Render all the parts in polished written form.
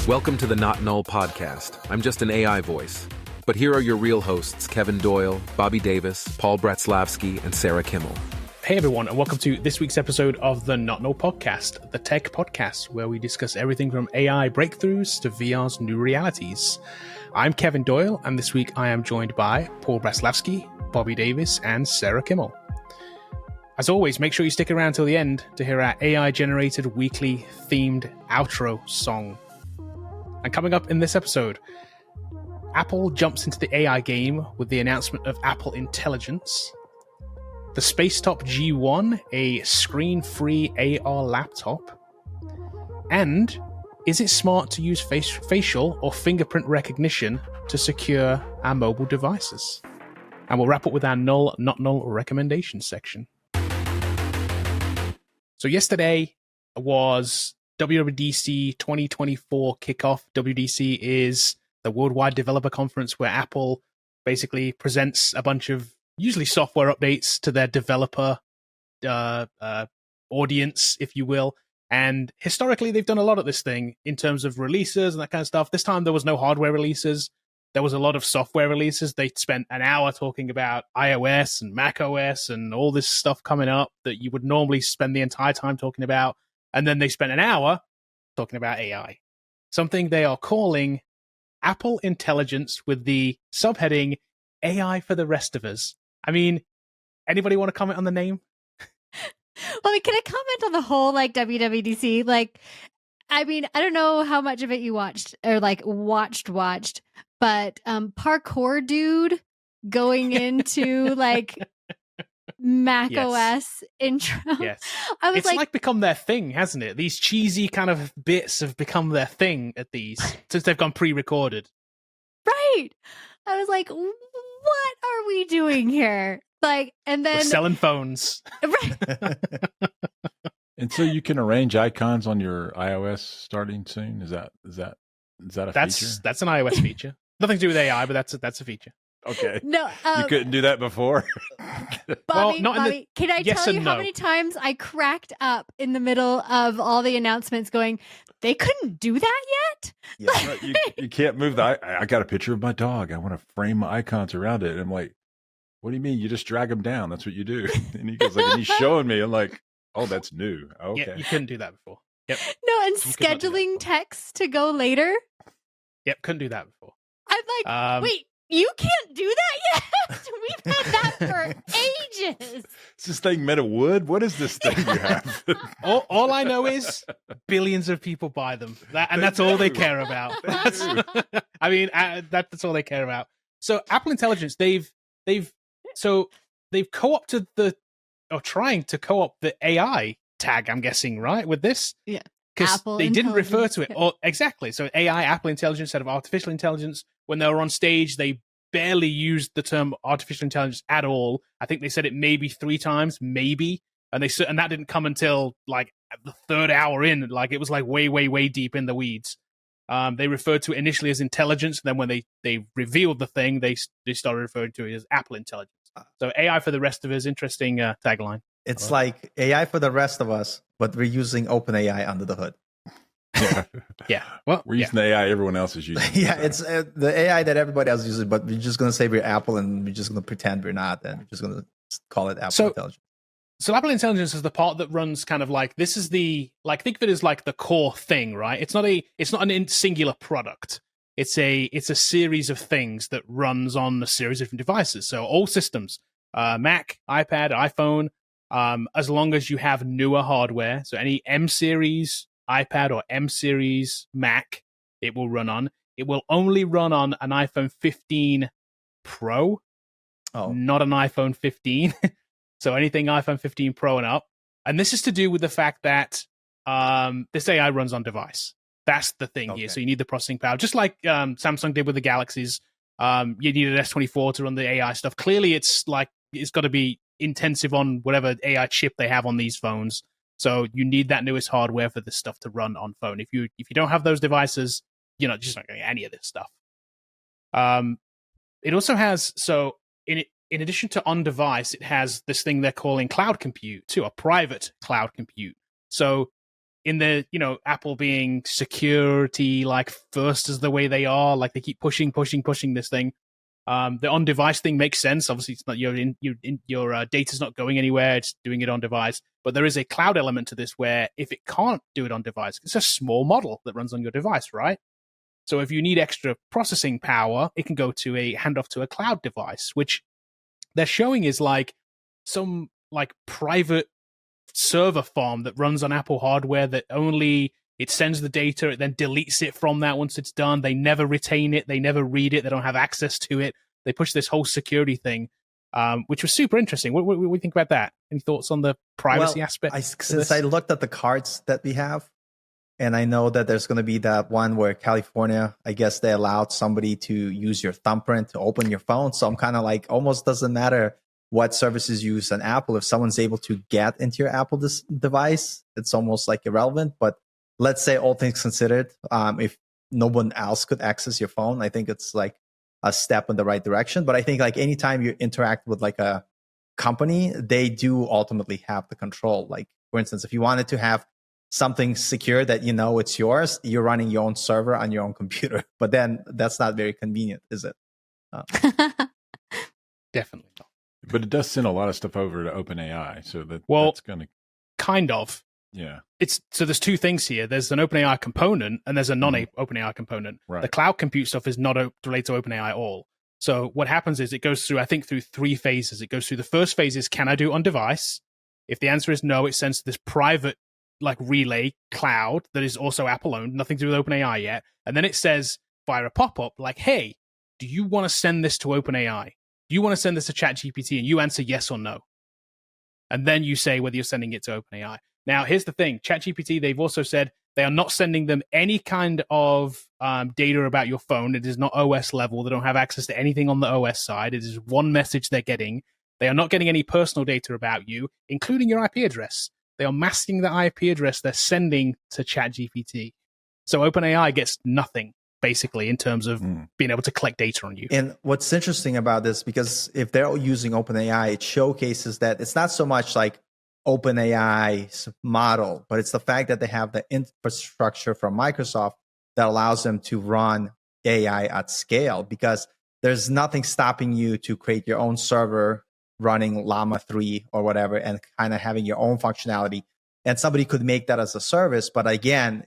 Welcome to the Not Null Podcast. I'm just an AI voice. But here are your real hosts, Kevin Doyle, Bobby Davis, Paul Bratzlavsky, and Sarah Kimmel. Hey everyone, and welcome to this week's episode of the Not Null Podcast, the tech podcast, where we discuss everything from AI breakthroughs to VR's new realities. I'm Kevin Doyle, and this week I am joined by Paul Bratzlavsky, Bobby Davis, and Sarah Kimmel. As always, make sure you stick around till the end to hear our AI-generated weekly themed outro song. And coming up in this episode, Apple jumps into the AI game with the announcement of Apple Intelligence, the Spacetop G1, a screen-free AR laptop, and is it smart to use facial or fingerprint recognition to secure our mobile devices? And we'll wrap up with our null, not null recommendations section. So yesterday was WWDC 2024 kickoff. WWDC is the worldwide developer conference where Apple basically presents a bunch of usually software updates to their developer audience, if you will. And historically, they've done a lot of this thing in terms of releases and that kind of stuff. This time, there was no hardware releases. There was a lot of software releases. They spent an hour talking about iOS and macOS and all this stuff coming up that you would normally spend the entire time talking about. And then they spent an hour talking about AI, something they are calling Apple Intelligence with the subheading AI for the rest of us. I mean, anybody want to comment on the name? Well, can I comment on the whole WWDC? I mean, I don't know how much of it you watched or watched, but parkour dude going into Mac OS intro. Yes. I was it's become their thing, hasn't it? These cheesy kind of bits have become their thing at these since they've gone pre-recorded. Right. I was like, what are we doing here? And then we're selling phones. Right. And so you can arrange icons on your iOS starting soon. Is that a feature? That's an iOS feature. Nothing to do with AI, but that's a feature. Okay. No, you couldn't do that before. Bobby, can I tell you how many times I cracked up in the middle of all the announcements going, they couldn't do that yet? Yeah, right. You can't move I got a picture of my dog. I want to frame my icons around it. And I'm like, what do you mean? You just drag them down. That's what you do. And he goes and he's showing me. I'm like, oh, that's new. Okay. Yeah, you couldn't do that before. Yep. No, and scheduling text to go later. Yep, couldn't do that before. I'm like, wait, you can't do that yet? We've had that for ages. Is this thing made of wood? What is this thing you have? all I know is billions of people buy them. That's all they care about. I mean, that's all they care about. So Apple Intelligence, they've co-opted trying to co-opt the AI tag, I'm guessing, right, with this? Yeah. Because they didn't refer to it. Exactly. So AI, Apple Intelligence instead of artificial intelligence. When they were on stage, they barely used the term artificial intelligence at all. I think they said it maybe 3 times, maybe. And that didn't come until at the third hour in. It was way, way, way deep in the weeds. They referred to it initially as intelligence. Then when they revealed the thing, they started referring to it as Apple Intelligence. So AI for the rest of us, interesting tagline. It's like AI for the rest of us, but we're using OpenAI under the hood. Yeah. Well, we're using the AI everyone else is using. Yeah, it's the AI that everybody else uses, but we're just going to say we're Apple and we're just going to pretend we're not, and we're just going to call it Apple Intelligence. So Apple Intelligence is the part that runs kind of this is the think of it as the core thing, right? It's not an singular product. It's a series of things that runs on a series of different devices. So all systems, Mac, iPad, iPhone, as long as you have newer hardware. So any M series iPad or M series Mac, it will run on. It will only run on an iPhone 15 Pro, not an iPhone 15. So anything iPhone 15 Pro and up. And this is to do with the fact that this AI runs on device. That's the thing here. So you need the processing power, just like Samsung did with the Galaxies. You need an S24 to run the AI stuff. Clearly, it's got to be intensive on whatever AI chip they have on these phones. So you need that newest hardware for this stuff to run on phone. If you don't have those devices, you're just not going to get any of this stuff. It also has, so in addition to on device, it has this thing they're calling cloud compute too, a private cloud compute. So in the, Apple being security like first as the way they are, like they keep pushing this thing. The on-device thing makes sense. Obviously, it's not your data's not going anywhere. It's doing it on device. But there is a cloud element to this where if it can't do it on device, it's a small model that runs on your device, right? So if you need extra processing power, it can go to a handoff to a cloud device, which they're showing is like some like private server farm that runs on Apple hardware that only it sends the data, it then deletes it from that once it's done. They never retain it. They never read it. They don't have access to it. They push this whole security thing, which was super interesting. What do you think about that? Any thoughts on the privacy aspect? Since I looked at the cards that we have, and I know that there's going to be that one where California, I guess they allowed somebody to use your thumbprint to open your phone. So I'm kind of like, almost doesn't matter what services you use on Apple. If someone's able to get into your Apple device, it's almost like irrelevant. But let's say all things considered, if no one else could access your phone, I think it's like a step in the right direction. But I think like anytime you interact with like a company, they do ultimately have the control. Like, for instance, if you wanted to have something secure that it's yours, you're running your own server on your own computer. But then that's not very convenient, is it? Definitely not. But it does send a lot of stuff over to OpenAI, so that's going to kind of. Yeah. So there's two things here. There's an OpenAI component and there's a non-OpenAI component. Right. The cloud compute stuff is not related to OpenAI at all. So what happens is it goes through, I think, through 3 phases. It goes through the first phase is, can I do it on device? If the answer is no, it sends to this private like relay cloud that is also Apple owned, nothing to do with OpenAI yet. And then it says via a pop-up like, hey, do you want to send this to OpenAI? Do you want to send this to ChatGPT? And you answer yes or no. And then you say whether you're sending it to OpenAI. Now, here's the thing. ChatGPT, they've also said they are not sending them any kind of data about your phone. It is not OS level. They don't have access to anything on the OS side. It is one message they're getting. They are not getting any personal data about you, including your IP address. They are masking the IP address they're sending to ChatGPT. So OpenAI gets nothing, basically, in terms of being able to collect data on you. And what's interesting about this, because if they're using OpenAI, it showcases that it's not so much like OpenAI's model, but it's the fact that they have the infrastructure from Microsoft that allows them to run AI at scale, because there's nothing stopping you to create your own server running Llama 3 or whatever and kind of having your own functionality. And somebody could make that as a service. But again,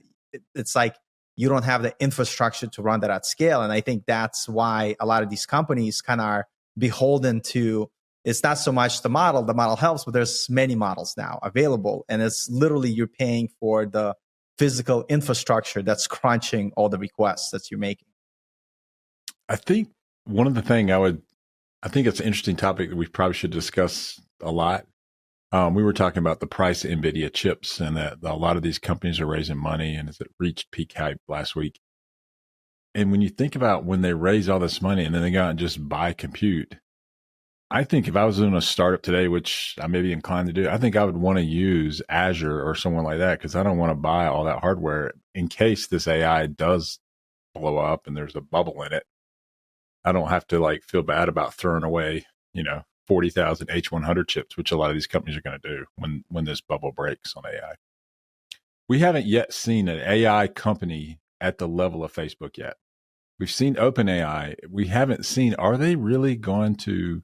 it's like you don't have the infrastructure to run that at scale. And I think that's why a lot of these companies kind of are beholden to, it's not so much the model helps, but there's many models now available. And it's literally you're paying for the physical infrastructure that's crunching all the requests that you're making. I think one of the things I think it's an interesting topic that we probably should discuss a lot. We were talking about the price of NVIDIA chips and that a lot of these companies are raising money and it reached peak hype last week. And when you think about when they raise all this money and then they go out and just buy compute, I think if I was doing a startup today, which I may be inclined to do, I think I would want to use Azure or someone like that because I don't want to buy all that hardware in case this AI does blow up and there's a bubble in it. I don't have to like feel bad about throwing away, 40,000 H100 chips, which a lot of these companies are going to do when this bubble breaks on AI. We haven't yet seen an AI company at the level of Facebook yet. We've seen OpenAI. We haven't seen, are they really going to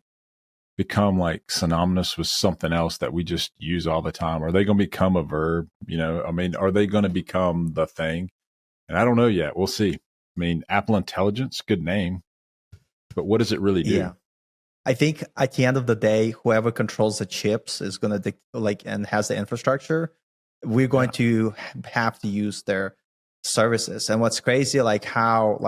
become like synonymous with something else that we just use all the time? Are they going to become a verb? Are they going to become the thing? And I don't know yet. We'll see. Apple Intelligence, good name. But what does it really do? Yeah. I think at the end of the day, whoever controls the chips is going to and has the infrastructure, we're going to have to use their services. And what's crazy, like how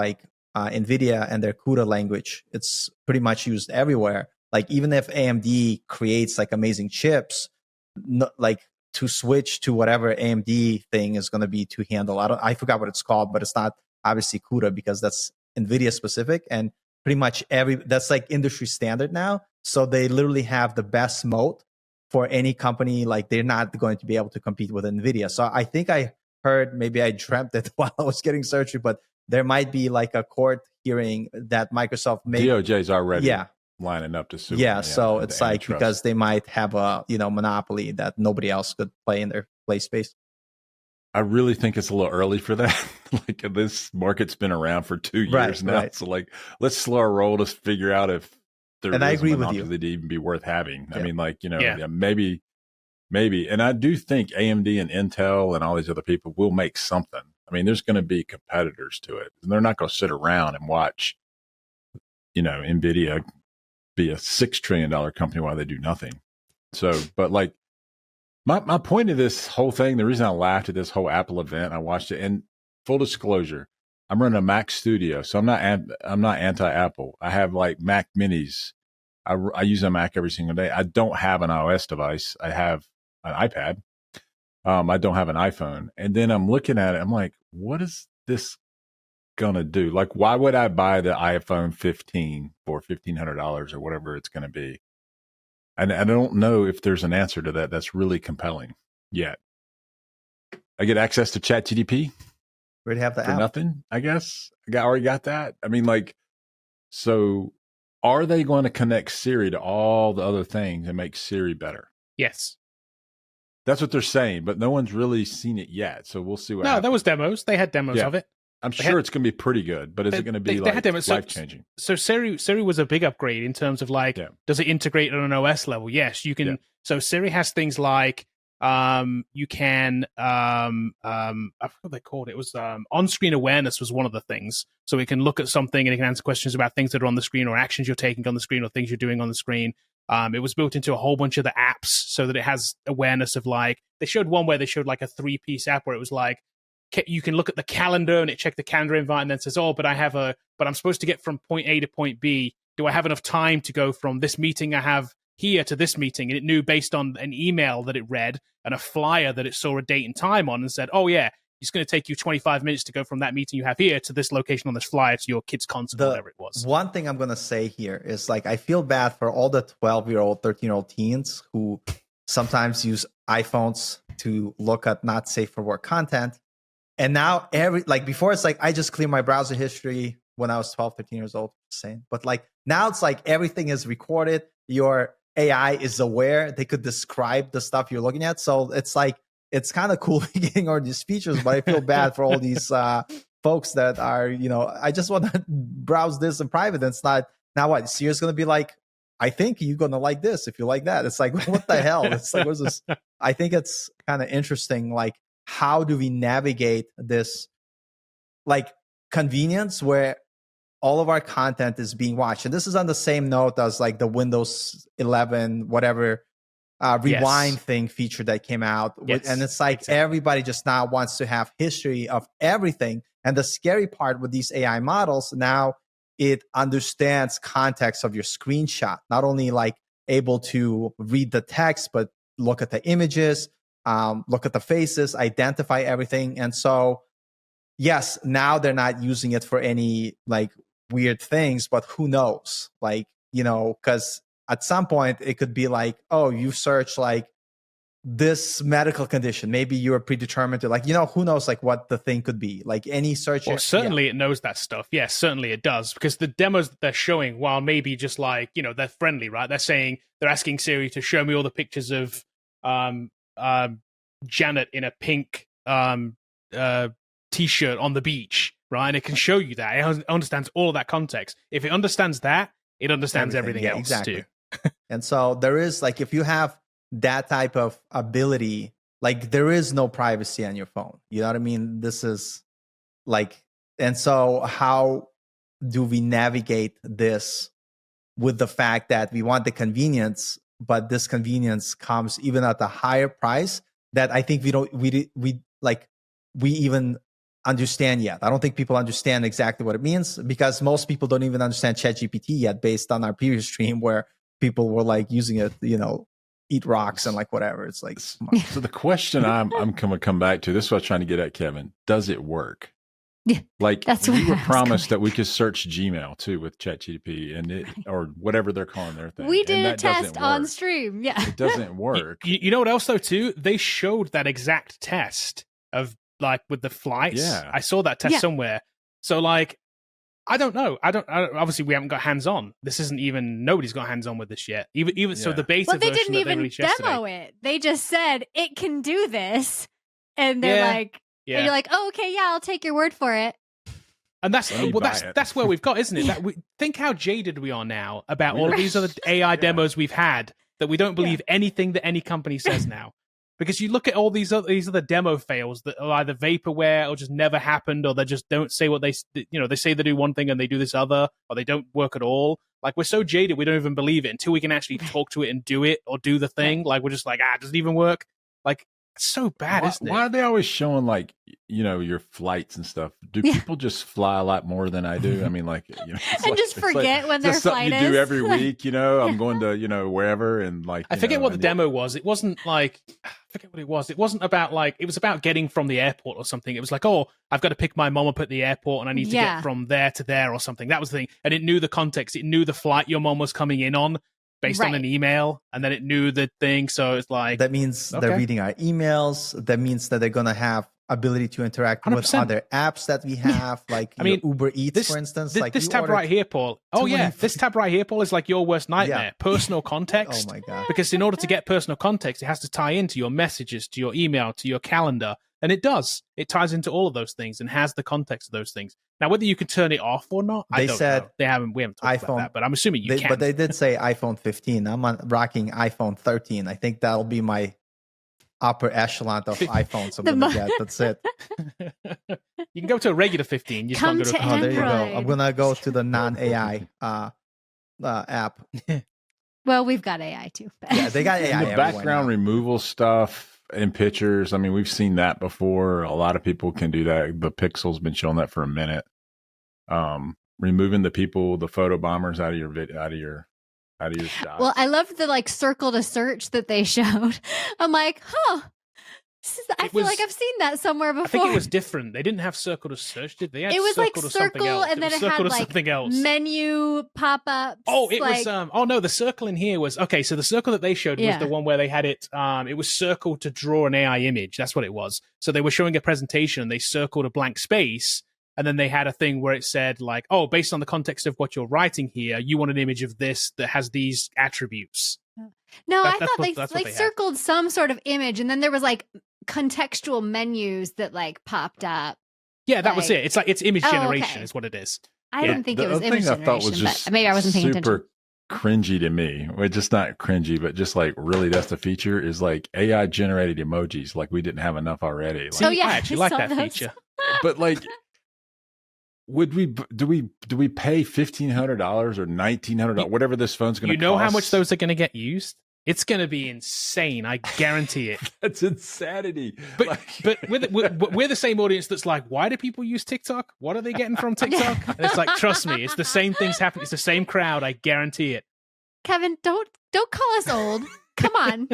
NVIDIA and their CUDA language, it's pretty much used everywhere. Like even if AMD creates like amazing chips, to switch to whatever AMD thing is going to be to handle. I forgot what it's called, but it's not obviously CUDA because that's NVIDIA specific. And pretty much that's like industry standard now. So they literally have the best moat for any company. Like they're not going to be able to compete with NVIDIA. So I think I heard, maybe I dreamt it while I was getting surgery, but there might be like a court hearing that Microsoft DOJ's already lining up to sue. Yeah. So it's like, because they might have a, monopoly that nobody else could play in their play space. I really think it's a little early for that. Like this market's been around for 2 years now. Right. So like, let's slow our roll to figure out if there And is I agree a with monopoly you. to even be worth having. I Yeah. mean, like, Yeah. maybe. And I do think AMD and Intel and all these other people will make something. I mean, there's going to be competitors to it. And they're not going to sit around and watch, NVIDIA be a $6 trillion company while they do nothing. So, but like, my point of this whole thing, the reason I laughed at this whole Apple event, I watched it, and full disclosure, I'm running a Mac Studio, so I'm not anti-Apple. I have like Mac Minis. I use a Mac every single day. I don't have an iOS device. I have an iPad. I don't have an iPhone. And then I'm looking at it. I'm like, what is this gonna do? Like, why would I buy the iPhone 15 for $1,500 or whatever it's going to be? And I don't know if there's an answer to that that's really compelling yet. I get access to ChatGPT We'd have the for app. nothing, I guess. Already got that. I mean, like, so are they going to connect Siri to all the other things and make Siri better? Yes. That's what they're saying, but no one's really seen it yet. So we'll see what happens. There was demos. They had demos of it. I'm sure it's going to be pretty good, but is it going to be life-changing? So Siri was a big upgrade in terms of like, does it integrate on an OS level? Yes, you can. Yeah. So Siri has things like you can I forgot what they called it. It was on-screen awareness was one of the things. So it can look at something and it can answer questions about things that are on the screen or actions you're taking on the screen or things you're doing on the screen. It was built into a whole bunch of the apps so that it has awareness of like, they showed one where they showed like a 3-piece app where it was like, you can look at the calendar and it checked the calendar invite and then says, but I'm supposed to get from point A to point B. Do I have enough time to go from this meeting I have here to this meeting? And it knew based on an email that it read and a flyer that it saw a date and time on and said, it's going to take you 25 minutes to go from that meeting you have here to this location on this flyer to your kid's concert, whatever it was. One thing I'm going to say here is like, I feel bad for all the 12-year-old, 13-year-old teens who sometimes use iPhones to look at not safe for work content. And now before it's like, I just clear my browser history when I was 12, 13 years old, but like now it's like everything is recorded. Your AI is aware. They could describe the stuff you're looking at. So it's like, it's kind of cool getting all these features, but I feel bad for all these folks that are, I just want to browse this in private. And it's not, now what? Siri's going to be like, I think you're going to like this if you like that. It's like, what the hell? It's like, what's this? I think it's kind of interesting. Like, how do we navigate this like convenience where all of our content is being watched? And this is on the same note as like the Windows 11, whatever rewind thing feature that came out. Yes, and it's like everybody just now wants to have history of everything. And the scary part with these AI models, now it understands context of your screenshot, not only like able to read the text, but look at the images, look at the faces, identify everything. And so, yes, now they're not using it for any like weird things, but who knows? Like, because at some point it could be like, you search like this medical condition. Maybe you're predetermined to like, who knows like what the thing could be. Like any search. Well, certainly it knows that stuff. Yes, certainly it does. Because the demos that they're showing, while maybe just like, they're friendly, right? They're asking Siri to show me all the pictures of Janet in a pink t-shirt on the beach, right? And it can show you that. It understands all of that context. If it understands that, it understands everything else exactly. too. And so there is like, if you have that type of ability, like there is no privacy on your phone. You know what I mean? This is like, and so how do we navigate this with the fact that we want the convenience, but this convenience comes even at a higher price that I think we even understand yet. I don't think people understand exactly what it means, because most people don't even understand ChatGPT yet, based on our previous stream where people were like using it, eat rocks and like whatever. It's like, so the question I'm going to come back to, this is what I was trying to get at, Kevin. Does it work? Yeah, like that's we were promised that we could search Gmail too with ChatGPT and it, or whatever they're calling their thing. We did a test on stream. Yeah, it doesn't work. You know what else though too? They showed that exact test of like with the flights. Yeah, I saw that test somewhere. So like, I don't know. Obviously, we haven't got hands on. This isn't even. Nobody's got hands on with this yet. Even so, the beta version. Well, they didn't even released demo yesterday, it. They just said it can do this, and they're like, Yeah. And you're like, oh, okay, yeah, I'll take your word for it. And that's Let me buy it. that's where we've got, isn't it? Think how jaded we are now about all of these other AI demos we've had, that we don't believe anything that any company says now. Because you look at all these other demo fails that are either vaporware or just never happened, or they just don't say what they say they do one thing and they do this other, or they don't work at all. Like, we're so jaded we don't even believe it until we can actually talk to it and do it or do the thing. Like, we're just like, it doesn't even work. Like, it's so bad, isn't it? Why are they always showing, like, your flights and stuff? Do people just fly a lot more than I do? I mean, like, and just forget when their something flight you do is. every week. I'm going to wherever, and like I forget what the demo was. It wasn't like, I forget what it was. It wasn't about like, it was about getting from the airport or something. It was like, oh, I've got to pick my mom up at the airport and I need to get from there to there or something. That was the thing. And it knew the context. It knew the flight your mom was coming in on based on an email, and then it knew the thing. So it's like, that means they're reading our emails. That means that they're going to have ability to interact 100%. With other apps that we have, like Uber Eats, for instance. This tab right here, Paul. Oh yeah, this tab right here, Paul, is like your worst nightmare. Yeah. Personal context. Oh my god! Because in order to get personal context, it has to tie into your messages, to your email, to your calendar, and it does. It ties into all of those things and has the context of those things. Now, whether you can turn it off or not, I don't know. We haven't talked about that, but I'm assuming you can. But they did say iPhone 15. I'm rocking iPhone 13. I think that'll be my upper echelon of iPhones. That's it. You can go to a regular 15. You just Come can't go to Android. There you go. I'm gonna go to the non-AI app. Well, we've got AI too. Yeah, they got AI. And the background removal stuff in pictures. I mean, we've seen that before. A lot of people can do that. The Pixel's been showing that for a minute. Removing the photo bombers out of your shots. Well, I love the like circle to search that they showed. I'm like, I feel like I've seen that somewhere before. I think it was different. They didn't have circle to search, did they? It was like circle, and then it had like menu pop-ups. Oh, it was. Oh no, the circle in here was okay. So the circle that they showed was the one where they had it. It was circled to draw an AI image. That's what it was. So they were showing a presentation, and they circled a blank space, and then they had a thing where it said like, "Oh, based on the context of what you're writing here, you want an image of this that has these attributes." No, I thought they circled some sort of image, and then there was like contextual menus that like popped up. Yeah, that was it. It's image generation is what it is. I didn't think it was image generation, I thought was just but maybe I wasn't paying attention. Super cringy to me. Well, just not cringy, but just like really that's the feature is like AI generated emojis. Like we didn't have enough already. Like, I actually like that feature. But like, do we pay $1,500 or $1,900, whatever this phone's going to cost? You know how much those are going to get used? It's going to be insane. I guarantee it. That's insanity. But we're the same audience that's like, why do people use TikTok? What are they getting from TikTok? And it's like, trust me, it's the same things happening. It's the same crowd. I guarantee it. Kevin, don't call us old. Come on.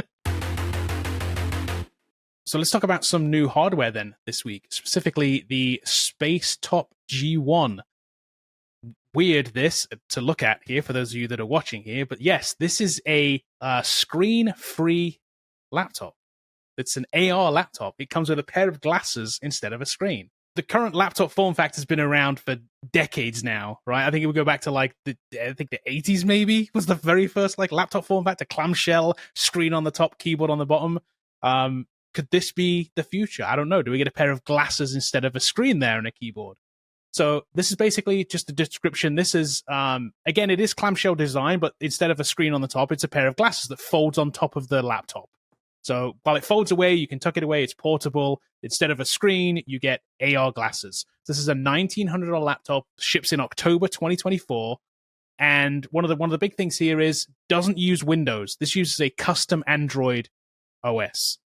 So let's talk about some new hardware then this week, specifically the Spacetop G1. Weird this to look at here for those of you that are watching here, but yes, this is a screen-free laptop. It's an AR laptop. It comes with a pair of glasses instead of a screen. The current laptop form factor has been around for decades now, right? I think it would go back to like the 80s maybe was the very first like laptop form factor, clamshell, screen on the top, keyboard on the bottom. Could this be the future? I don't know. Do we get a pair of glasses instead of a screen there and a keyboard? So this is basically just a description. This is, again, it is clamshell design, but instead of a screen on the top, it's a pair of glasses that folds on top of the laptop. So while it folds away, you can tuck it away. It's portable. Instead of a screen, you get AR glasses. This is a $1,900 laptop, ships in October 2024. And one of the big things here is doesn't use Windows. This uses a custom Android OS.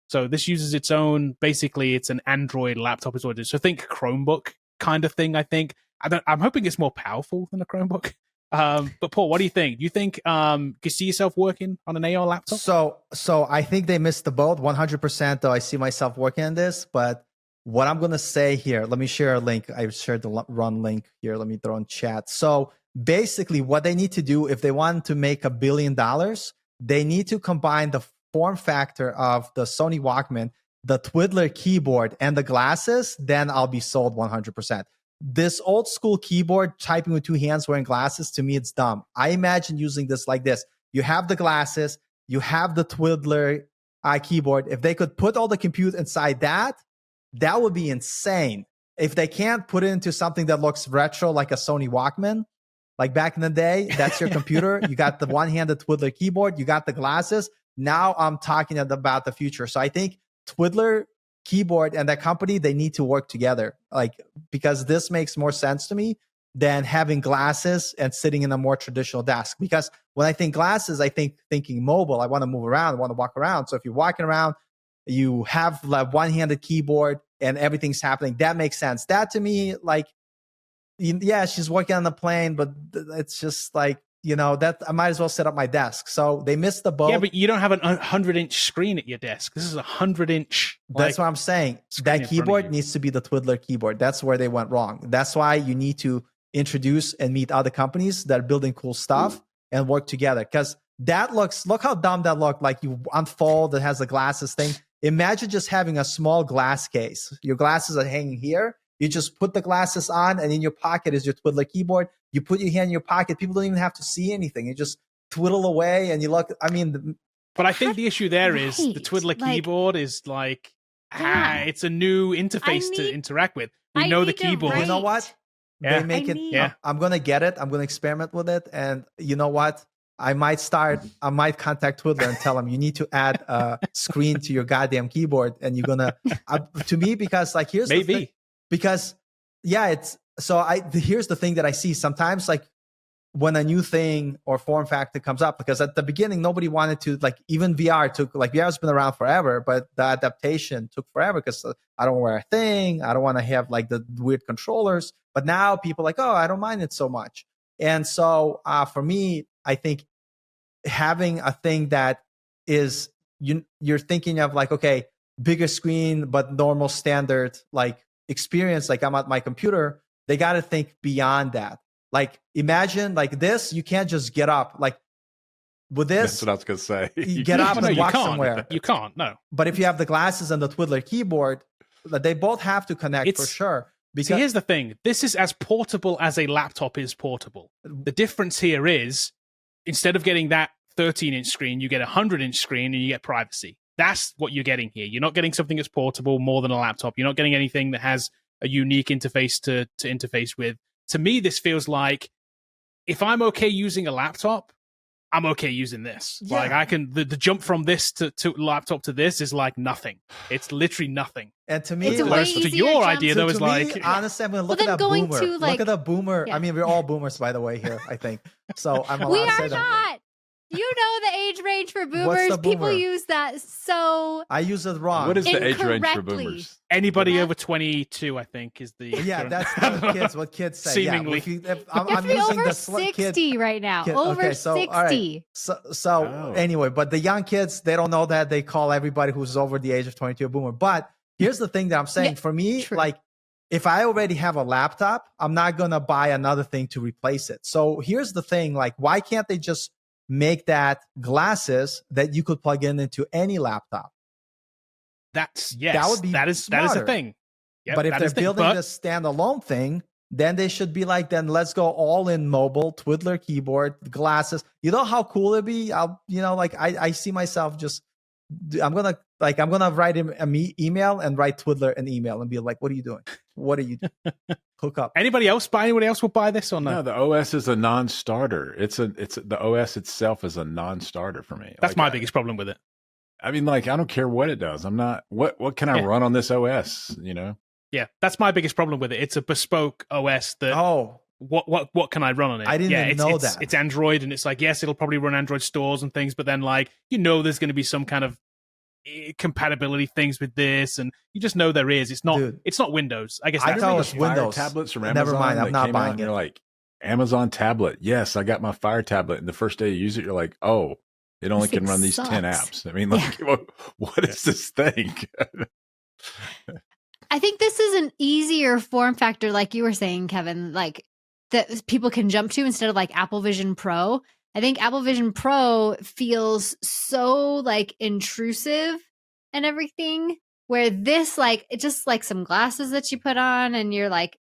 So this uses its own, basically, it's an Android laptop is what it is. So think Chromebook kind of thing, I think. I'm hoping it's more powerful than a Chromebook. But Paul, what do you think? Do you think you see yourself working on an AR laptop? So I think they missed the boat 100%, though I see myself working on this. But what I'm going to say here, let me share a link. I shared the run link here. Let me throw in chat. So basically what they need to do if they want to make $1 billion, they need to combine the form factor of the Sony Walkman, the Twiddler keyboard, and the glasses, then I'll be sold 100%. This old school keyboard, typing with two hands, wearing glasses, to me, it's dumb. I imagine using this like this. You have the glasses, you have the Twiddler keyboard. If they could put all the compute inside that, That would be insane. If they can't put it into something that looks retro like a Sony Walkman, like back in the day, that's your computer. You got the one-handed Twiddler keyboard. You got the glasses. Now I'm talking about the future. So I think Twiddler keyboard and that company, they need to work together, like, because this makes more sense to me than having glasses and sitting in a more traditional desk. Because when I think glasses, I think thinking mobile. I want to move around, I want to walk around. So if you're walking around, you have like one-handed keyboard and everything's happening. That makes sense. That to me, like, yeah, she's working on the plane, but it's just like, that I might as well set up my desk. So they missed the boat. Yeah, but you don't have a 100-inch screen at your desk. This is a 100-inch. That's what I'm saying. That keyboard needs to be the Twiddler keyboard. That's where they went wrong. That's why you need to introduce and meet other companies that are building cool stuff and work together. Because look how dumb that looked. Like you unfold, it has the glasses thing. Imagine just having a small glass case. Your glasses are hanging here. You just put the glasses on, and in your pocket is your Twiddler keyboard. You put your hand in your pocket. People don't even have to see anything. You just twiddle away, and you look. I mean, but I think the issue there is the Twiddler keyboard is like, it's a new interface to interact with. We know the keyboard. You know what? Yeah. They make it. I'm gonna get it. I'm gonna experiment with it, and you know what? I might contact Twiddler and tell them you need to add a screen to your goddamn keyboard, and you're gonna to me, because like here's the thing. Because here's the thing that I see sometimes, like when a new thing or form factor comes up, because at the beginning nobody wanted to, like, even VR's been around forever, but the adaptation took forever because I don't wear a thing, I don't want to have like the weird controllers. But now people are like, oh, I don't mind it so much. And so for me, I think having a thing that is you're thinking of like, okay, bigger screen but normal standard like experience, like I'm at my computer, they got to think beyond that. Like imagine like this, you can't just get up like with this. That's what I was gonna say. You get up and walk somewhere. You can't, no. But if you have the glasses and the Twiddler keyboard, they both have to connect for sure. Because here's the thing: this is as portable as a laptop is portable. The difference here is instead of getting that 13-inch screen, you get a 100-inch screen and you get privacy. That's what you're getting here. You're not getting something that's portable more than a laptop. You're not getting anything that has a unique interface to interface with. To me, this feels like if I'm okay using a laptop, I'm okay using this. Yeah. Like I can, the jump from this to laptop to this is like nothing. It's literally nothing. And to me, it's a way to your idea, though, is like, honestly, I'm going to look at that boomer. Look at the boomer. Yeah. I mean, we're all boomers, by the way, here, I think. So I'm allowed to say that. We are not. You know the age range for boomers. People use that so I use it wrong. What is the age range for boomers? Anybody over 22, I think, is the... Yeah, that's what kids say. Seemingly. Yeah, I'm using over the 60 right now. Over 60. Right. So anyway, but the young kids, they don't know that. They call everybody who's over the age of 22 a boomer. But here's the thing that I'm saying. For me, like, if I already have a laptop, I'm not going to buy another thing to replace it. So here's the thing. Like, why can't they just make that glasses that you could plug into any laptop? That would be that is a thing. Yep, but if they're building this standalone thing, then they should be like, then let's go all in mobile, Twiddler keyboard, glasses. You know how cool it'd be? I see myself just, I'm gonna write him an email and write Twiddler an email and be like, what are you doing? What are you doing? Hook up. Anybody else will buy this or not? No, the OS is a non-starter. It's the OS itself is a non-starter for me. That's my biggest problem with it. I mean, like, I don't care what it does. I'm not, what can I run on this OS, you know? Yeah, that's my biggest problem with it. It's a bespoke OS that, what can I run on it? I didn't even know that. It's Android, and it's like, yes, it'll probably run Android stores and things, but then, like, there's going to be some kind of compatibility things with this, and you just know there is. It's not Windows. I guess I thought it was Windows tablets from Amazon. Never mind, I'm not buying it. You're like, Amazon tablet. Yes, I got my Fire tablet, and the first day you use it, you're like, oh, it only can run these 10 apps. I mean, like, what is this thing? I think this is an easier form factor, like you were saying, Kevin, like that people can jump to instead of like Apple Vision Pro. I think Apple Vision Pro feels so like intrusive and everything, where this, like, it's just like some glasses that you put on and you're like,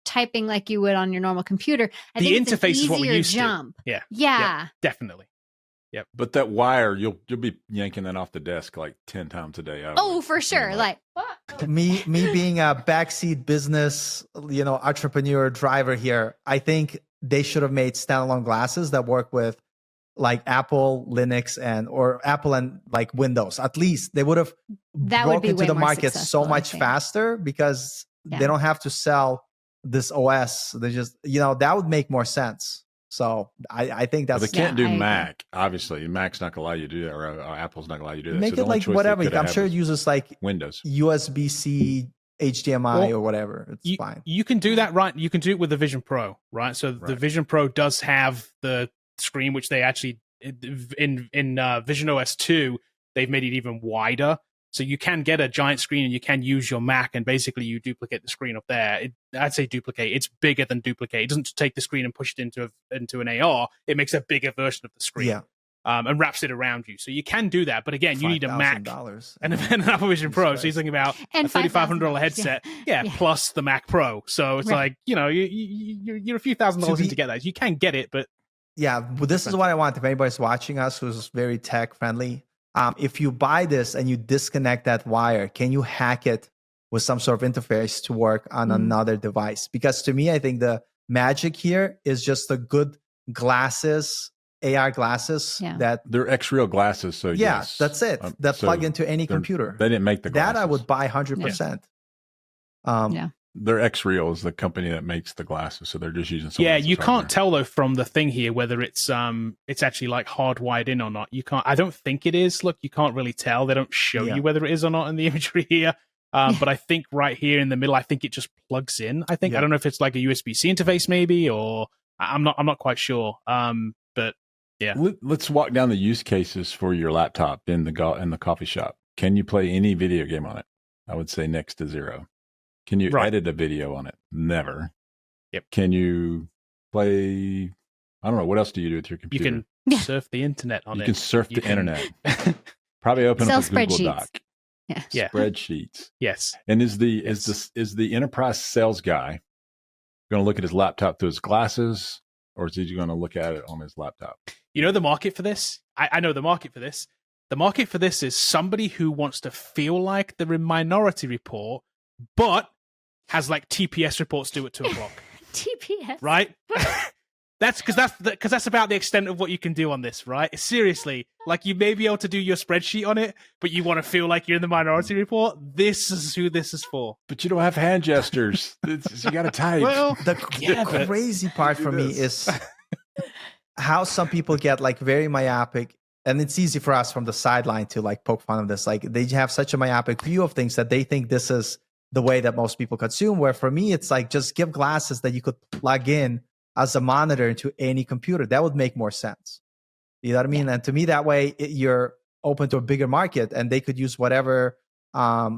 typing like you would on your normal computer. I think interface is what we're used to. Yeah, definitely. But that wire, you'll be yanking that off the desk like 10 times a day. Oh, for sure. Me being a backseat business, entrepreneur driver here, I think they should have made standalone glasses that work with like Apple, Linux, or Apple and like Windows. At least they would have broken into the market so much faster because they don't have to sell this OS. They just, that would make more sense. So I think that's... But they can't do Mac, obviously. Mac's not going to allow you to do that, or Apple's not going to allow you to do that. Make it like whatever. I'm sure it uses like Windows, USB-C, HDMI, or whatever. It's fine. You can do that, right? You can do it with the Vision Pro, right? So the Vision Pro does have the screen, which they actually, in Vision OS 2, they've made it even wider. So you can get a giant screen and you can use your Mac, and basically you duplicate the screen up there. I'd say duplicate. It's bigger than duplicate. It doesn't take the screen and push it into an AR. It makes a bigger version of the screen, and wraps it around you. So you can do that. But again, you need a Mac and an Apple Vision Pro. So you're thinking about a $3,500 headset, plus the Mac Pro. So it's like, you're a few $1,000s in to get that. You can get it, but this is what I want. If anybody's watching us who's very tech friendly, if you buy this and you disconnect that wire, can you hack it with some sort of interface to work on another device? Because to me, I think the magic here is just the good glasses, AR glasses that they're X-Real glasses. So that's it. That plug into any computer. They didn't make the glasses. That I would buy 100%. They're X-Real is the company that makes the glasses, so they're just using. You can't tell though from the thing here whether it's actually like hardwired in or not. You can't. I don't think it is. Look, you can't really tell. They don't show you whether it is or not in the imagery here. But I think right here in the middle, I think it just plugs in. I think I don't know if it's like a USB-C interface maybe, or I'm not quite sure. But yeah, let's walk down the use cases for your laptop in the coffee shop. Can you play any video game on it? I would say next to zero. Can you edit a video on it? Never. Yep. Can you play? I don't know. What else do you do with your computer? You can surf the internet on it. You can surf the internet. Probably open up a Google Doc. Yeah. Spreadsheets. Yes. And is the enterprise sales guy going to look at his laptop through his glasses, or is he going to look at it on his laptop? You know the market for this? I know the market for this. The market for this is somebody who wants to feel like they're in Minority Report, but has like TPS reports due at 2:00. TPS, right? That's because that's about the extent of what you can do on this, right? Seriously, like you may be able to do your spreadsheet on it, but you want to feel like you're in the Minority Report. This is who this is for. But you don't have hand gestures. You got to type. Well, the crazy part for me is how some people get like very myopic, and it's easy for us from the sideline to like poke fun of this. Like they have such a myopic view of things that they think this is the way that most people consume. Where for me, it's like just give glasses that you could plug in as a monitor into any computer. That would make more sense. You know what I mean? And to me, that way you're open to a bigger market, and they could use whatever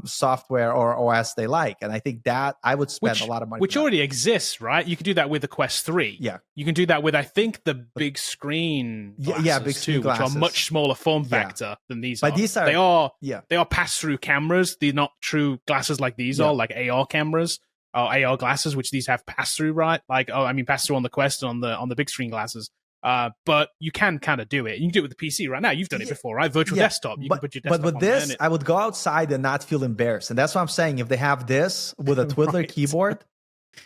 software or OS they like. And I think that I would spend a lot of money. Which already exists, right? You could do that with the Quest 3. Yeah. You can do that with, I think, the big screen glasses big screen too, glasses. which are much smaller form factor than these but are. These are. They are pass-through cameras. They're not true glasses like these are, like AR cameras. Or AR glasses, which these have pass-through, right? Like, pass-through on the Quest and on the big screen glasses. But you can kind of do it. You can do it with the PC right now. You've done it before, right? Virtual desktop. You can put your desktop But with this, I would go outside and not feel embarrassed. And that's what I'm saying. If they have this with a Twiddler keyboard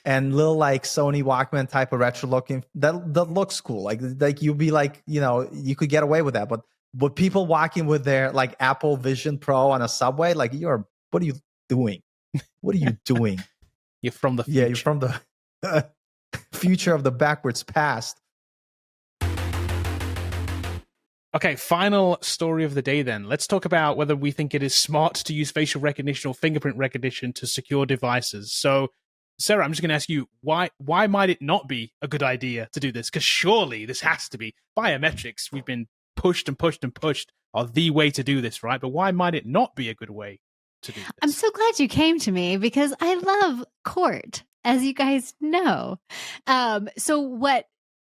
and little like Sony Walkman type of retro looking, that looks cool. Like you'd be like, you could get away with that. But people walking with their like Apple Vision Pro on a subway, like what are you doing? What are you doing? You're from the future. Yeah, you're from the future of the backwards past. Okay, final story of the day then. Let's talk about whether we think it is smart to use facial recognition or fingerprint recognition to secure devices. So, Sarah, I'm just going to ask you, why might it not be a good idea to do this? Because surely this has to be. Biometrics, we've been pushed and pushed and pushed, are the way to do this, right? But why might it not be a good way to do this? I'm so glad you came to me because I love court, as you guys know.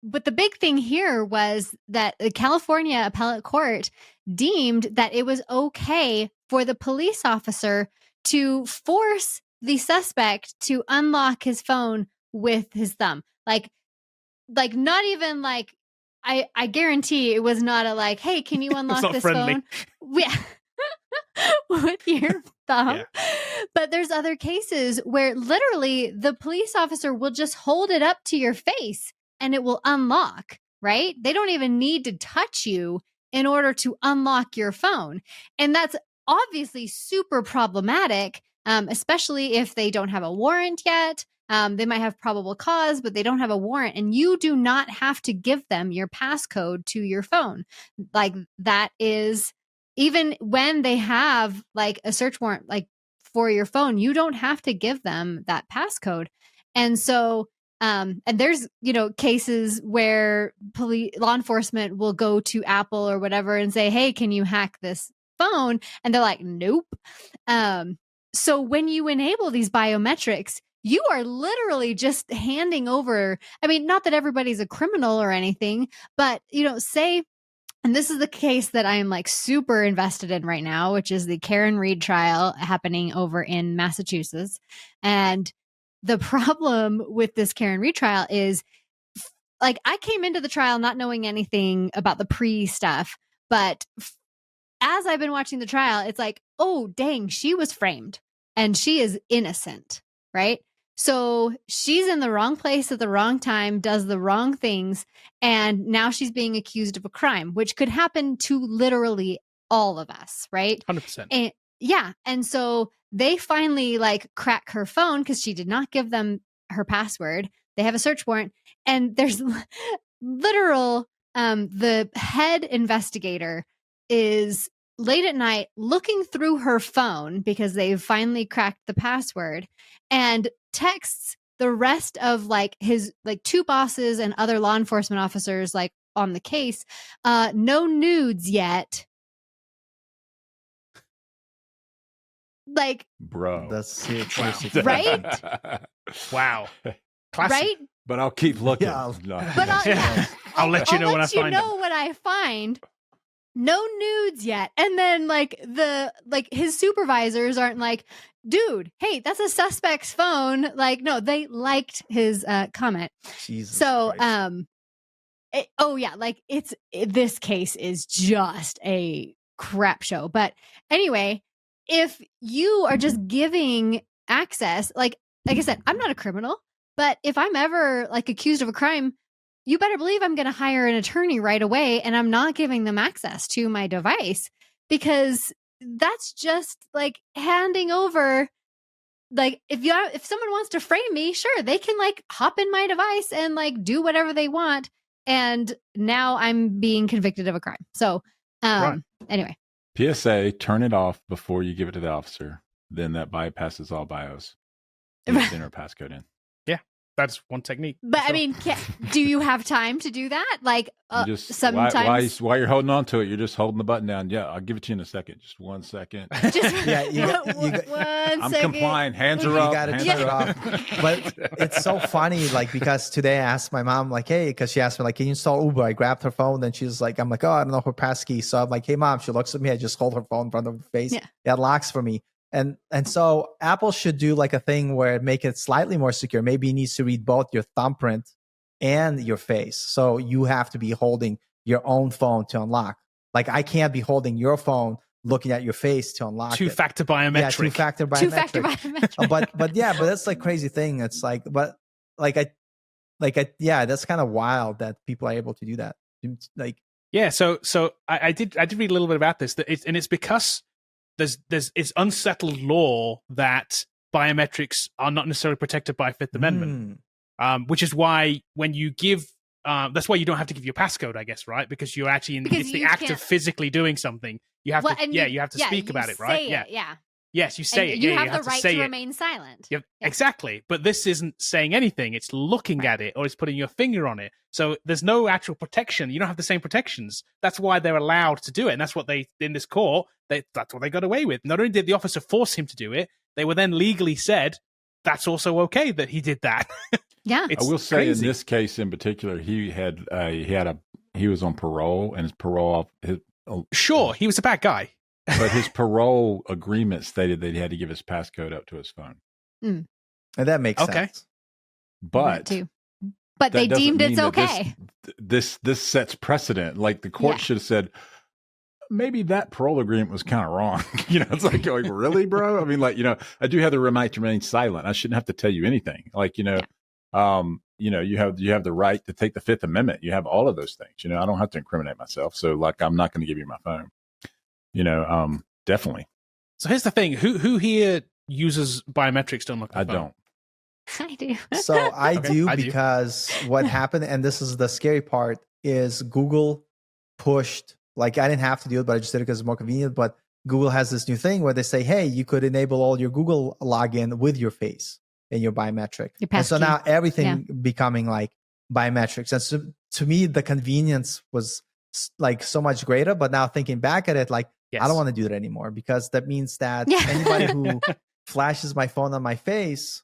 But the big thing here was that the California Appellate Court deemed that it was okay for the police officer to force the suspect to unlock his phone with his thumb. Like not even like I guarantee it was not a like, hey, can you unlock not this friendly. phone? Yeah. With your thumb. Yeah. But there's other cases where literally the police officer will just hold it up to your face and it will unlock, right? They don't even need to touch you in order to unlock your phone. And that's obviously super problematic, especially if they don't have a warrant yet. They might have probable cause, but they don't have a warrant, and you do not have to give them your passcode to your phone. Like that is, even when they have like a search warrant, like for your phone, you don't have to give them that passcode. And so, and there's, cases where law enforcement will go to Apple or whatever and say, hey, can you hack this phone? And they're like, nope. So when you enable these biometrics, you are literally just handing over. I mean, not that everybody's a criminal or anything, but, say, and this is the case that I am like super invested in right now, which is the Karen Reed trial happening over in Massachusetts. And the problem with this Karen Reed trial is, like, I came into the trial not knowing anything about the pre-stuff, but as I've been watching the trial, it's like, oh, dang, she was framed and she is innocent, right? So she's in the wrong place at the wrong time, does the wrong things, and now she's being accused of a crime, which could happen to literally all of us, right? 100%. And yeah. And so they finally like crack her phone because she did not give them her password. They have a search warrant, and there's literal, the head investigator is late at night looking through her phone because they've finally cracked the password, and texts the rest of like his like two bosses and other law enforcement officers like on the case, no nudes yet. Like, Bro, That's seriously Wow. Right? Wow. Classic. right? But I'll keep looking. Yeah. No. But I'll let you know when I find them. what I find. No nudes yet. And then like his supervisors aren't like, dude, hey, that's a suspect's phone. Like, no, they liked his comment. Jesus So Christ. this case is just a crap show. But anyway, if you are just giving access, like I said, I'm not a criminal, but if I'm ever like accused of a crime, you better believe I'm going to hire an attorney right away, and I'm not giving them access to my device, because that's just like handing over. Like if someone wants to frame me, sure, they can like hop in my device and like do whatever they want. And now I'm being convicted of a crime. So anyway. PSA, turn it off before you give it to the officer. Then that bypasses all BIOS. You just enter a passcode in. That's one technique. But for sure. I mean, do you have time to do that? Like You just, sometimes while you're holding on to it, you're just holding the button down. Yeah, I'll give it to you in a second. Just 1 second. just Yeah, you got- one I'm second. complying. Hands are You up. gotta hands turn it are up. off. But it's so funny, like, because today I asked my mom, like, hey, because she asked me, like, can you install Uber? I grabbed her phone, and she's like, I'm like, oh, I don't know her passkey. So I'm like, hey, mom. She looks at me. I just hold her phone in front of her face. Yeah. It locks for me. And so Apple should do like a thing where it make it slightly more secure. Maybe it needs to read both your thumbprint and your face. So you have to be holding your own phone to unlock. Like, I can't be holding your phone looking at your face to unlock it. Two-factor biometric. Yeah, two-factor biometric. Two-factor biometric. But that's like crazy thing. It's like, that's kind of wild that people are able to do that. Like, Yeah, so I did read a little bit about this, it's because there's it's unsettled law that biometrics are not necessarily protected by Fifth Amendment, which is why when you give, that's why you don't have to give your passcode, I guess, right? Because you're actually it's the act of physically doing something. You have you have to speak about it, right? Yeah. Yes, you say And it. you Yeah, have you the have right to say to it. remain silent. Yep, Yeah. exactly. But this isn't saying anything. It's looking at it, or it's putting your finger on it. So there's no actual protection. You don't have the same protections. That's why they're allowed to do it. And that's what they, in this court, that's what they got away with. Not only did the officer force him to do it, they were then legally said that's also okay that he did that. Yeah. It's I will say crazy. in this case in particular, he was on parole, and his parole Sure, he was a bad guy. but his parole agreement stated that he had to give his passcode up to his phone. and that makes Okay. sense. But too. but they doesn't deemed it's mean that okay. This sets precedent. Like the court should have said, maybe that parole agreement was kind of wrong. It's like going, really, bro? I mean, like, I do have the right to remain silent. I shouldn't have to tell you anything. Like, you have the right to take the Fifth Amendment. You have all of those things. I don't have to incriminate myself. So, like, I'm not going to give you my phone. Definitely. So here's the thing: who here uses biometrics to unlock the phone? I don't. I do. So I do I do. because what happened, and this is the scary part, is Google pushed, like I didn't have to do it, but I just did it because it's more convenient. But Google has this new thing where they say, hey, you could enable all your Google login with your face and your biometric. And so now everything becoming like biometrics. And so to me, the convenience was like so much greater. But now thinking back at it, like, I don't want to do that anymore, because that means that anybody who flashes my phone on my face,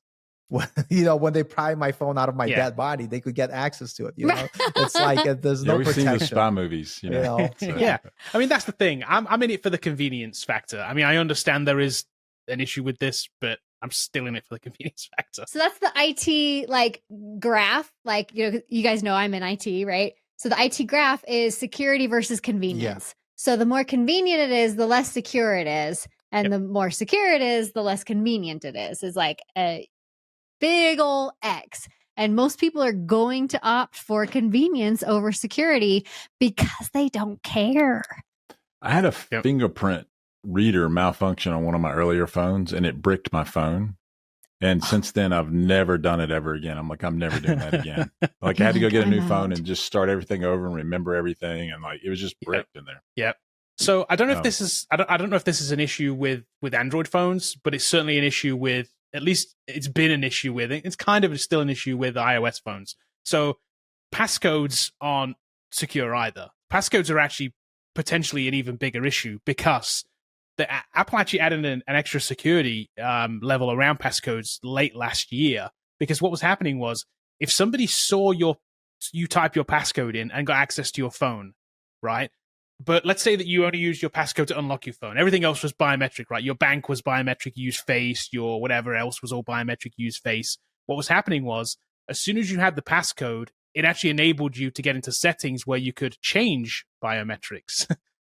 when they pry my phone out of my dead body, they could get access to it. It's like there's no we've protection. seen the spy movies. So. Yeah, I mean that's the thing. I'm in it for the convenience factor. I mean, I understand there is an issue with this, but I'm still in it for the convenience factor. So that's the IT like graph. Like you guys know I'm in IT, right? So the IT graph is security versus convenience. Yeah. So the more convenient it is, the less secure it is, and the more secure it is, the less convenient it is. It's like a big ol' X. And most people are going to opt for convenience over security because they don't care. I had a fingerprint reader malfunction on one of my earlier phones, and it bricked my phone. And since then, I've never done it ever again. I'm like, I'm never doing that again. Like I had to go get a new phone and just start everything over and remember everything. And like, it was just bricked in there. Yep. So I don't know if this is, I don't know if this is an issue with Android phones, but it's certainly an issue with, at least it's been an issue with it. It's kind of still an issue with iOS phones. So passcodes aren't secure either. Passcodes are actually potentially an even bigger issue, because Apple actually added an extra security level around passcodes late last year, because what was happening was if somebody saw you type your passcode in and got access to your phone, right? But let's say that you only used your passcode to unlock your phone. Everything else was biometric, right? Your bank was biometric, you used Face. Your whatever else was all biometric, you used Face. What was happening was as soon as you had the passcode, it actually enabled you to get into settings where you could change biometrics.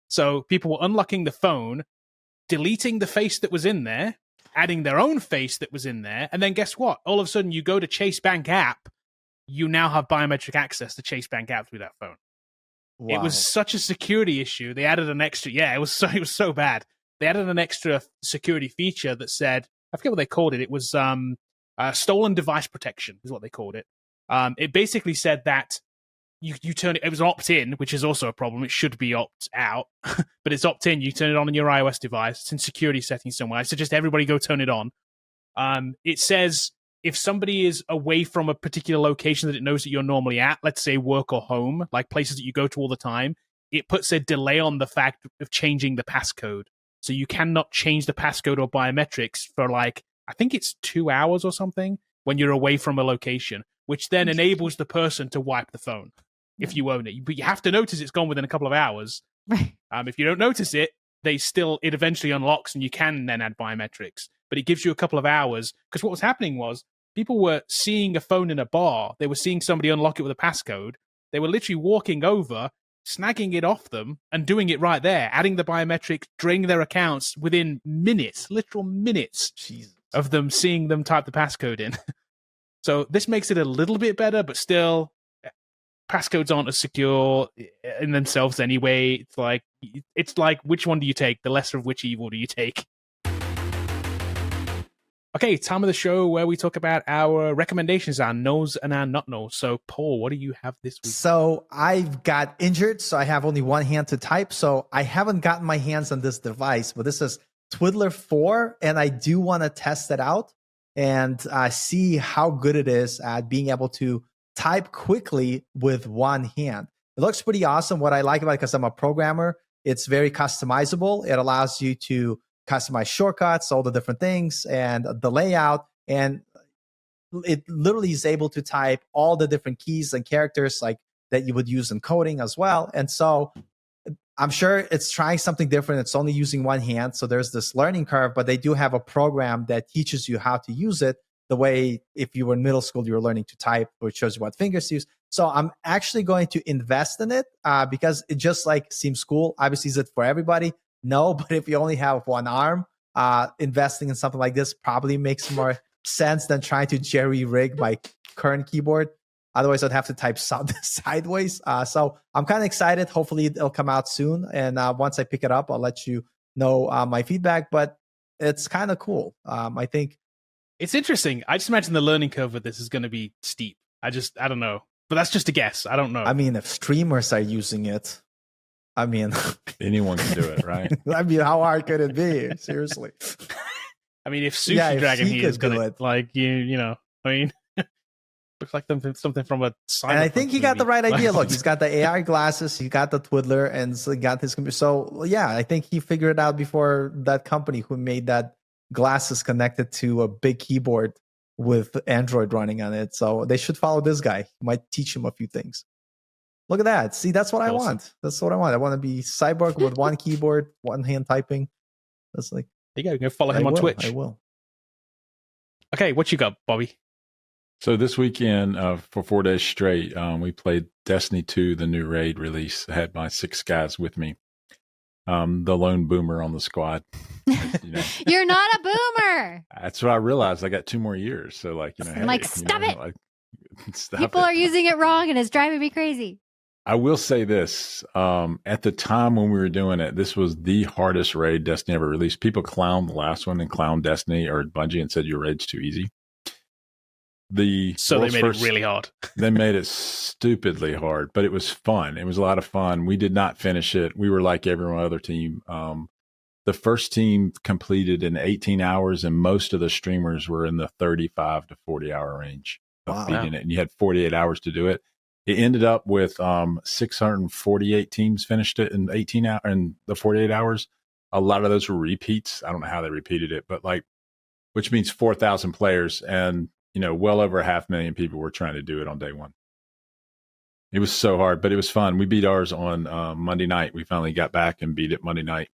So people were unlocking the phone, deleting the face that was in there, adding their own face that was in there, and then guess what? All of a sudden, you go to Chase Bank app, you now have biometric access to Chase Bank app through that phone. Wow. It was such a security issue. They added an extra, it was so bad. They added an extra security feature that said, I forget what they called it. It was stolen device protection is what they called it. It basically said that you turn it was opt-in, which is also a problem. It should be opt-out, but it's opt-in. You turn it on your iOS device. It's in security settings somewhere. I suggest everybody go turn it on. It says if somebody is away from a particular location that it knows that you're normally at, let's say work or home, like places that you go to all the time, it puts a delay on the fact of changing the passcode. So you cannot change the passcode or biometrics for like, I think it's 2 hours or something when you're away from a location, which then enables the person to wipe the phone. If you own it, but you have to notice it's gone within a couple of hours. Right. If you don't notice it, it eventually unlocks and you can then add biometrics. But it gives you a couple of hours, because what was happening was people were seeing a phone in a bar. They were seeing somebody unlock it with a passcode. They were literally walking over, snagging it off them, and doing it right there, adding the biometrics, draining their accounts within minutes, literal minutes of them seeing them type the passcode in. So this makes it a little bit better, but still, passcodes aren't as secure in themselves anyway. It's like which one do you take? The lesser of which evil do you take? Okay, time of the show where we talk about our recommendations, our knows and our not knows. So, Paul, what do you have this week? So I've got injured, so I have only one hand to type. So I haven't gotten my hands on this device, but this is Twiddler 4, and I do want to test it out and see how good it is at being able to type quickly with one hand. It looks pretty awesome. What I like about it, because I'm a programmer, it's very customizable. It allows you to customize shortcuts, all the different things, and the layout. And it literally is able to type all the different keys and characters like that you would use in coding as well. And so I'm sure it's trying something different. It's only using one hand. So there's this learning curve, but they do have a program that teaches you how to use it. the way if you were in middle school, you were learning to type, which shows you what fingers to use. So I'm actually going to invest in it because it just like seems cool. Obviously, is it for everybody? No, but if you only have one arm, investing in something like this probably makes more sense than trying to jerry rig my current keyboard. Otherwise, I'd have to type sideways. So I'm kind of excited. Hopefully, it'll come out soon. And once I pick it up, I'll let you know my feedback. But it's kind of cool. I think it's interesting. I just imagine the learning curve with this is going to be steep. I don't know. But that's just a guess. I don't know. I mean, if streamers are using it, I mean, anyone can do it, right? I mean, how hard could it be? Seriously. I mean, if Sushi Dragon here is going to, like, you know, I mean, looks like something from a cyberpunk And I think he got movie. the right idea. Look, he's got the AI glasses, he got the twiddler, and so he got his computer. So yeah, I think he figured it out before that company who made that glasses connected to a big keyboard with Android running on it. So they should follow this guy. He might teach him a few things. Look at that. See, that's what I want. That's what I want. I want to be cyborg with one keyboard, one hand typing. That's like, there you go follow him on Twitch. I will. Okay, what you got, Bobby? So this weekend, for 4 days straight, we played Destiny 2, the new raid release. I had my 6 guys with me. The lone boomer on the squad. You know. You're not a boomer. That's what I realized. I got 2 more years. So like, you know, I'm like, hey, stop you know, it. like, stop People it. are using it wrong and it's driving me crazy. I will say this. At the time when we were doing it, this was the hardest raid Destiny ever released. People clowned the last one and clowned Destiny or Bungie and said your raid's too easy. So they made it really hard. They made it stupidly hard, but it was fun. It was a lot of fun. We did not finish it. We were like every other team. The first team completed in 18 hours, and most of the streamers were in the 35 to 40 hour range of beating it. And you had 48 hours to do it. It ended up with 648 teams finished it in 18 hours in the 48 hours. A lot of those were repeats. I don't know how they repeated it, but like, which means 4,000 players and, you know, well over 500,000 people were trying to do it on day one. It was so hard, but it was fun. We beat ours on Monday night. We finally got back and beat it Monday night,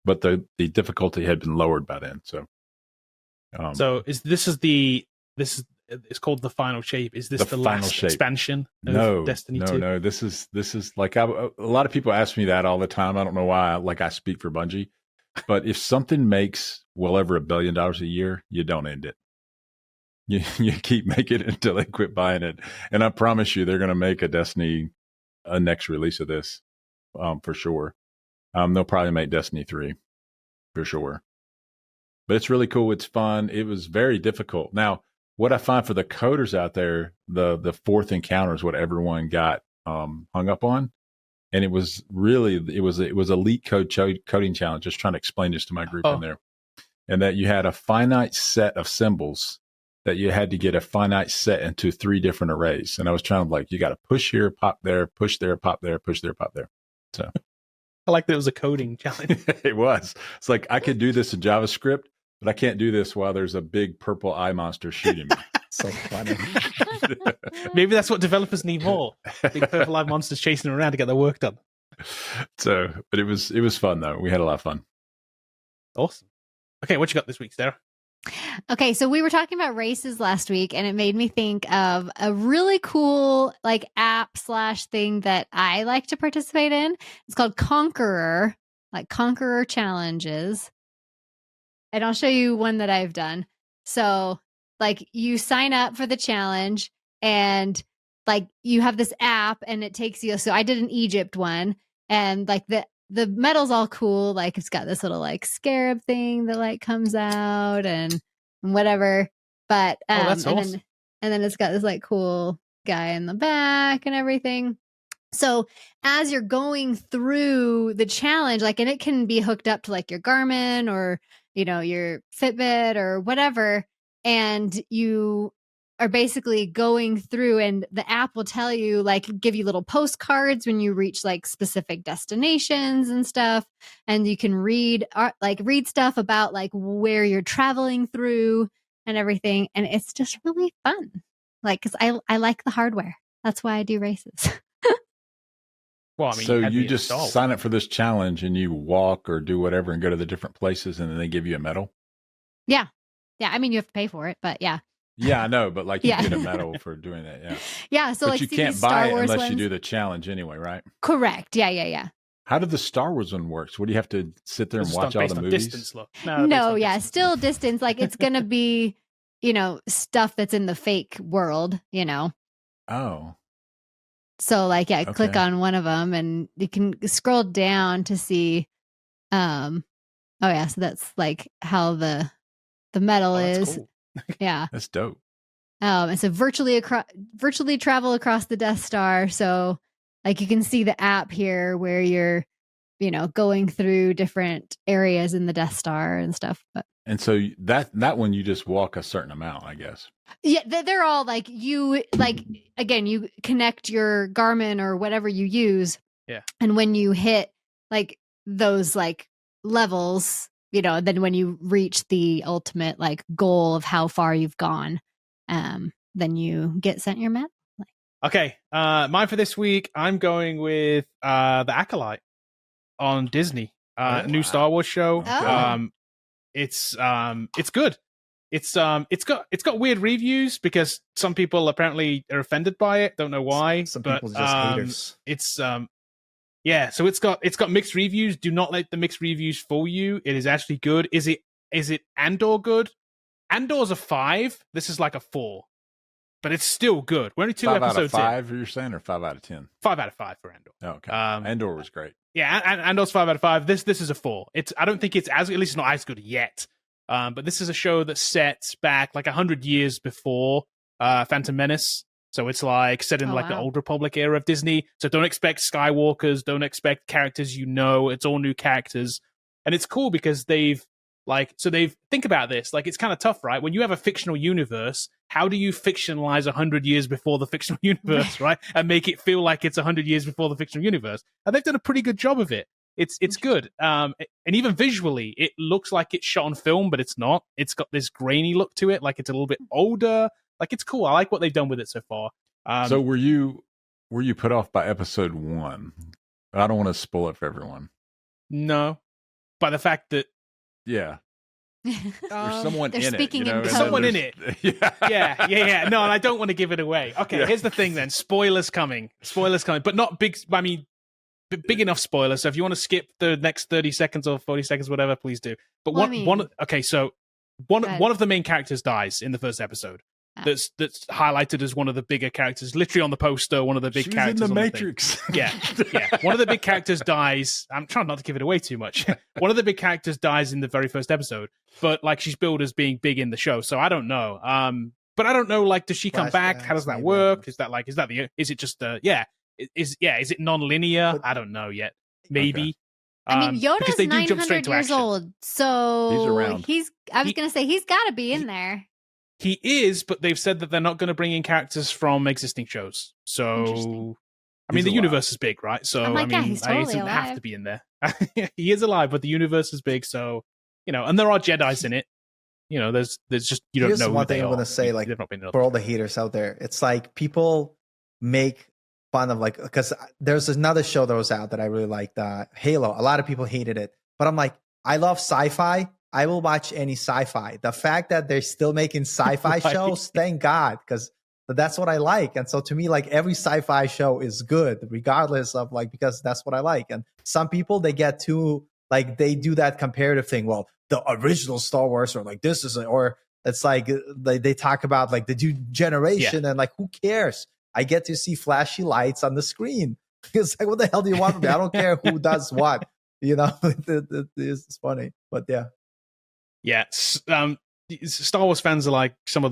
but the difficulty had been lowered by then. So, it's called the Final Shape. Is this the Final last Shape expansion of Destiny 2? No. This is like a lot of people ask me that all the time. I don't know why. Like I speak for Bungie, but if something makes well over $1 billion a year, you don't end it. You keep making it until they quit buying it. And I promise you, they're going to make a next release of this for sure. They'll probably make Destiny 3 for sure. But it's really cool. It's fun. It was very difficult. Now, what I find for the coders out there, the fourth encounter is what everyone got hung up on. And it was elite coding challenge. Just trying to explain this to my group in there. And that you had a finite set of symbols that you had to get a finite set into 3 different arrays. And I was trying to like, you got to push here, pop there, push there, pop there, push there, pop there. So I like that it was a coding challenge. It was. It's like, I could do this in JavaScript, but I can't do this while there's a big purple eye monster shooting me. So funny. Maybe that's what developers need more. Big purple eye monsters chasing them around to get their work done. So, but it was fun though. We had a lot of fun. Awesome. Okay, what you got this week, Sarah? Okay, so we were talking about races last week, and it made me think of a really cool like app / thing that I like to participate in. It's called Conqueror, like Conqueror Challenges. And I'll show you one that I've done. So like you sign up for the challenge and like you have this app and it takes you. So I did an Egypt one and like the medal's all cool. Like it's got this little like scarab thing that like comes out and whatever. But that's awesome. And then it's got this like cool guy in the back and everything. So as you're going through the challenge, like, and it can be hooked up to like your Garmin or, you know, your Fitbit or whatever. And you are basically going through and the app will tell you, like, give you little postcards when you reach like specific destinations and stuff. And you can read stuff about like where you're traveling through and everything. And it's just really fun. Like, cause I like the hardware. That's why I do races. Well, I mean, so you just sign up for this challenge and you walk or do whatever and go to the different places and then they give you a medal? Yeah. Yeah. I mean, you have to pay for it, but yeah. Yeah, I know, but like you Yeah. get a medal for doing that. Yeah. Yeah, so But like you see can't these buy Star it Wars unless you ones? do the challenge anyway, right? Correct. Yeah. How did the Star Wars one work? So what do you have to sit there and It's watch all based the on movies? distance, look. No, yeah, still distance. Like it's gonna be, stuff that's in the fake world, Oh, So like, yeah, click Okay. on one of them, and you can scroll down to see. Oh yeah, so that's like how the medal is. Cool. Yeah. that's dope. And so virtually travel across the Death Star. So like you can see the app here where you're, going through different areas in the Death Star and stuff. But And so that one you just walk a certain amount, I guess. yeah, they're all like again, you connect your Garmin or whatever you use. Yeah. And when you hit like those like levels, then when you reach the ultimate like goal of how far you've gone, then you get sent your map. Okay, mine for this week, I'm going with The Acolyte on Disney. New Star Wars show. Oh. It's good. It's got weird reviews because some people apparently are offended by it. Don't know why. Some but, people just haters. It's yeah. So it's got mixed reviews. Do not let the mixed reviews fool you. It is actually good. Is it Andor good? Andor's a 5. This is like a 4, but it's still good. We're only 2 5 episodes out of 5, you're saying, or 5 out of 10? 5 out of 5 for Andor. Oh, okay. Andor was great. Yeah, Andor's 5 out of 5. This is a 4. I don't think it's at least not as good yet. But this is a show that sets back like 100 years before Phantom Menace. So it's like set in the Old Republic era of Disney. So don't expect Skywalkers, don't expect characters it's all new characters. And it's cool because they've think about this. Like, it's kind of tough, right? When you have a fictional universe, how do you fictionalize 100 years before the fictional universe, right? And make it feel like it's 100 years before the fictional universe. And they've done a pretty good job of it. It's good. And even visually, it looks like it's shot on film, but it's not. It's got this grainy look to it. Like, it's a little bit older. Like, it's cool. I like what they've done with it so far. So were you put off by episode 1? I don't want to spoil it for everyone. No. By the fact that Yeah. There's someone they're in speaking it. in There's someone in it. Yeah. No, and I don't want to give it away. Okay, Here's the thing then. Spoilers coming, but not big. I mean, big enough spoilers. So if you want to skip the next 30 seconds or 40 seconds, whatever, please do. But so one of the main characters dies in the first episode. That's highlighted as one of the bigger characters, literally on the poster. One of the big characters in the on Matrix. Yeah. One of the big characters dies. I'm trying not to give it away too much. One of the big characters dies in the very first episode, but like she's billed as being big in the show, so I don't know. But I don't know. Like, does she come back? How does that work? Is it just is it non-linear? I don't know yet. Maybe. I mean, Yoda's because they do jump straight 900 to years action. old, so He's around. I was going to say he's got to be in there. He is, but they've said that they're not going to bring in characters from existing shows. So, I mean, the universe is big, right? So, he's totally he doesn't have alive. to be in there. He is alive, but the universe is big, so and there are Jedis in it. There's just you don't Here's know. one who they thing I'm are. going to say, like, They've not been for all the haters out there, it's like people make fun of, like, because there's another show that was out that I really liked, Halo. A lot of people hated it, but I'm like, I love sci-fi. I will watch any sci-fi. The fact that they're still making sci-fi Right. shows, thank God, because that's what I like. And so to me, like, every sci-fi show is good, regardless of, like, because that's what I like. And some people, they get too, like, they do that comparative thing. Well, the original Star Wars, or like this is, or it's like they talk about like the new generation, and like, who cares? I get to see flashy lights on the screen. It's like, what the hell do you want from me? I don't care who does what. It's funny, but yeah. Yeah, Star Wars fans are like some of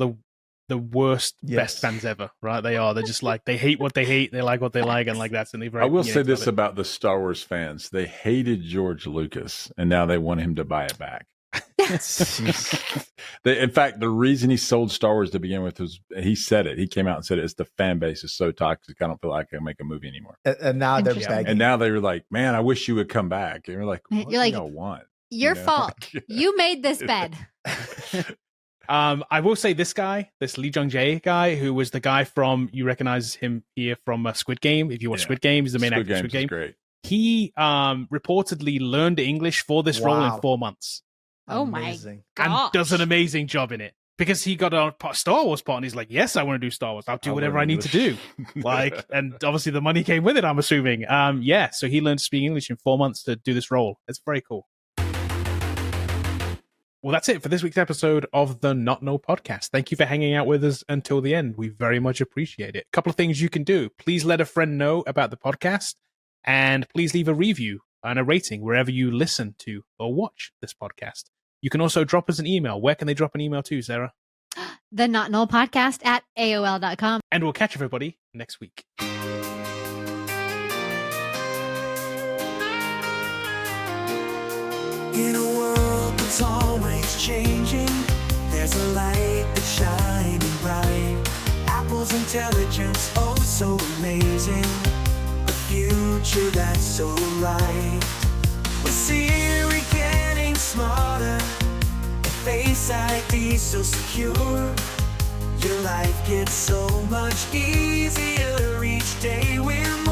the worst, best fans ever, right? They are. They're just like, they hate what they hate, they like what they like, and like that's. And I will say this about the Star Wars fans: they hated George Lucas, and now they want him to buy it back. In fact, the reason he sold Star Wars to begin with was he said it. He came out and said it's the fan base is so toxic. I don't feel like I can make a movie anymore. And now they're begging. And now they were like, "Man, I wish you would come back." And we're like, "What do y'all want?" Your fault. You made this bed. I will say this Lee Jung-jae guy, who was the guy from, you recognize him here from Squid Game. If you watch Squid Game, he's the main actor of Squid Game. Great. He reportedly learned English for this role in 4 months. Oh my Amazing. god! And does an amazing job in it. because he got a Star Wars part, and he's like, "Yes, I want to do Star Wars. I'll do whatever I need to do." Like, and obviously the money came with it, I'm assuming. Yeah, so he learned to speak English in 4 months to do this role. It's very cool. Well, that's it for this week's episode of the Not Null Podcast. Thank you for hanging out with us until the end. We very much appreciate it. A couple of things you can do. Please let a friend know about the podcast, and please leave a review and a rating wherever you listen to or watch this podcast. You can also drop us an email. Where can they drop an email to, Sarah? The Not Null Podcast at AOL.com. And we'll catch everybody next week. In a world that's always changing, there's a light that's shining bright. Apple's intelligence, oh so amazing. A future that's so right. With Siri getting smarter, and Face ID so secure, your life gets so much easier each day with